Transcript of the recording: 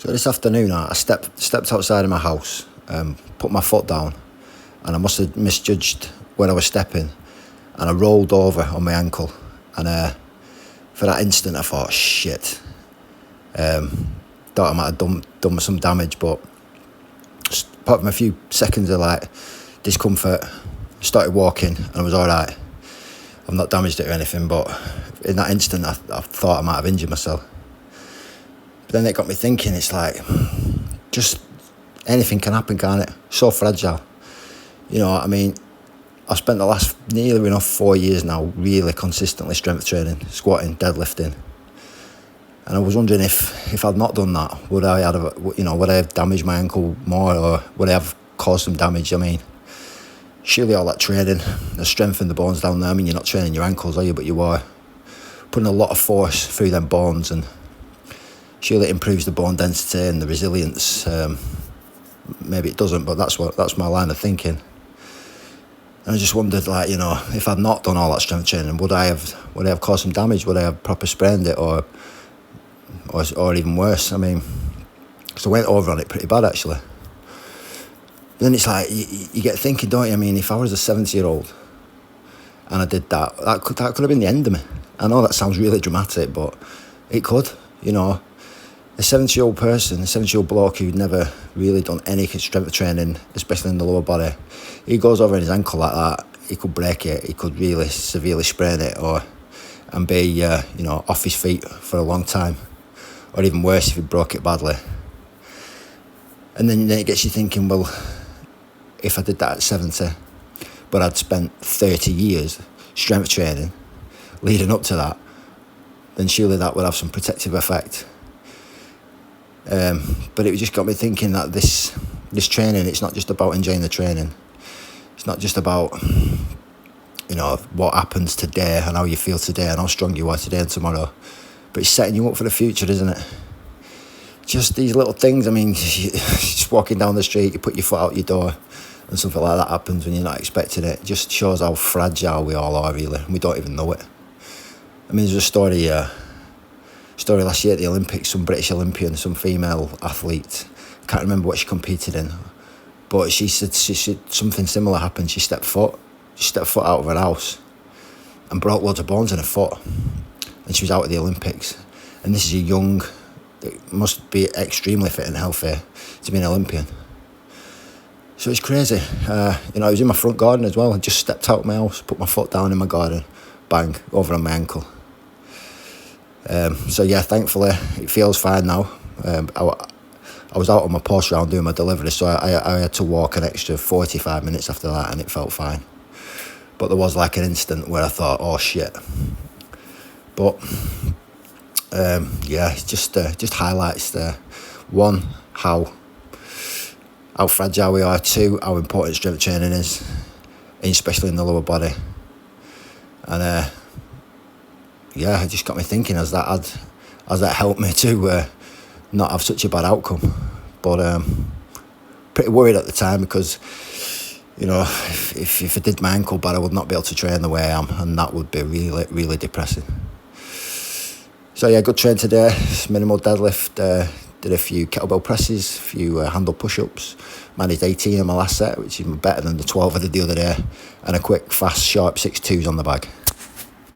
So this afternoon, I stepped outside of my house, put my foot down, and I must have misjudged where I was stepping, and I rolled over on my ankle. And for that instant, I thought, shit. Thought I might have done some damage, but apart from a few seconds of like discomfort, I started walking, and I was all right. I've not damaged it or anything, but in that instant, I thought I might have injured myself. But then it got me thinking, it's like, just anything can happen, can't it? So fragile. You know, I mean, I've spent the last nearly enough 4 years now really consistently strength training, squatting, deadlifting. And I was wondering if I'd not done that, would I have damaged my ankle more, or would I have caused some damage? I mean, surely all that training has strengthened the bones down there. I mean, you're not training your ankles, are you? But you are putting a lot of force through them bones, and surely it improves the bone density and the resilience. Maybe it doesn't, but that's my line of thinking. And I just wondered, like, you know, if I'd not done all that strength training, would I have caused some damage? Would I have proper sprained it, or even worse? I mean, because I went over on it pretty bad actually. But then it's like you get thinking, don't you? I mean, if I was a 70-year-old and I did that could have been the end of me. I know that sounds really dramatic, but it could, you know. A 70-year-old person, a 70-year-old bloke who'd never really done any strength training, especially in the lower body, he goes over on his ankle like that, he could break it, he could really severely sprain it, and be off his feet for a long time, or even worse if he broke it badly. And then it gets you thinking, well, if I did that at 70, but I'd spent 30 years strength training leading up to that, then surely that would have some protective effect. But it just got me thinking that this training, it's not just about enjoying the training. It's not just about, you know, what happens today and how you feel today and how strong you are today and tomorrow. But it's setting you up for the future, isn't it? Just these little things. I mean, just walking down the street, you put your foot out your door and something like that happens when you're not expecting it. It just shows how fragile we all are, really, and we don't even know it. I mean, there's a story last year at the Olympics, some British Olympian, some female athlete, can't remember what she competed in, but she said something similar happened. She stepped foot out of her house and broke loads of bones in her foot, and she was out at the Olympics. And this is a young, it must be extremely fit and healthy to be an Olympian. So it's crazy. I was in my front garden as well. I just stepped out of my house, put my foot down in my garden, bang, over on my ankle. So yeah, thankfully it feels fine now. I was out on my post round doing my delivery, so I had to walk an extra 45 minutes after that, and it felt fine. But there was like an instant where I thought, oh shit. But it just highlights one, how fragile we are, two, how important strength training is, especially in the lower body. And it just got me thinking, has that helped me to not have such a bad outcome? But pretty worried at the time, because, you know, if I did my ankle bad, I would not be able to train the way I am, and that would be really, really depressing. So yeah, good train today. Minimal deadlift, did a few kettlebell presses, a few handle push-ups, managed 18 in my last set, which is better than the 12 I did the other day, and a quick, fast, sharp 6-2s on the bag.